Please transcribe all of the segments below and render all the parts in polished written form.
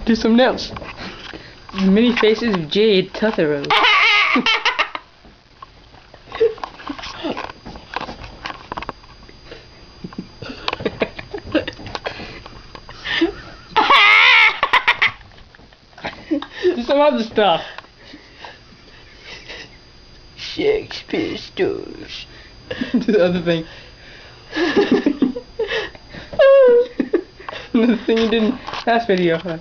Do some nails. Many faces of Jade Totoro. Do some other stuff. Sex Pistols. Do the other thing. The thing you did in last video. Huh?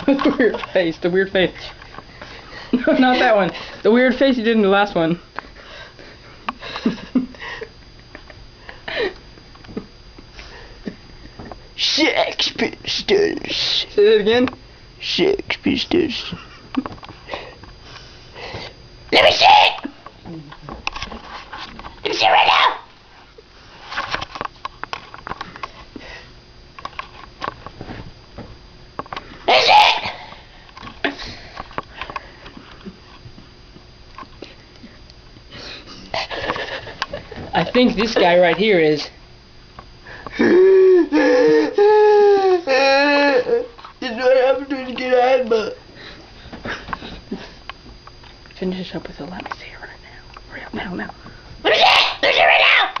The weird face. The weird face. No, not that one. The weird face you did in the last one. Sex Pistols. Say that again. Sex Pistols. Let me see it! Let me see it right now! Let me see it! I think this guy right here is. It's what happens when you get a headbutt. Finish this up with a let me see it right now. Hurry up now.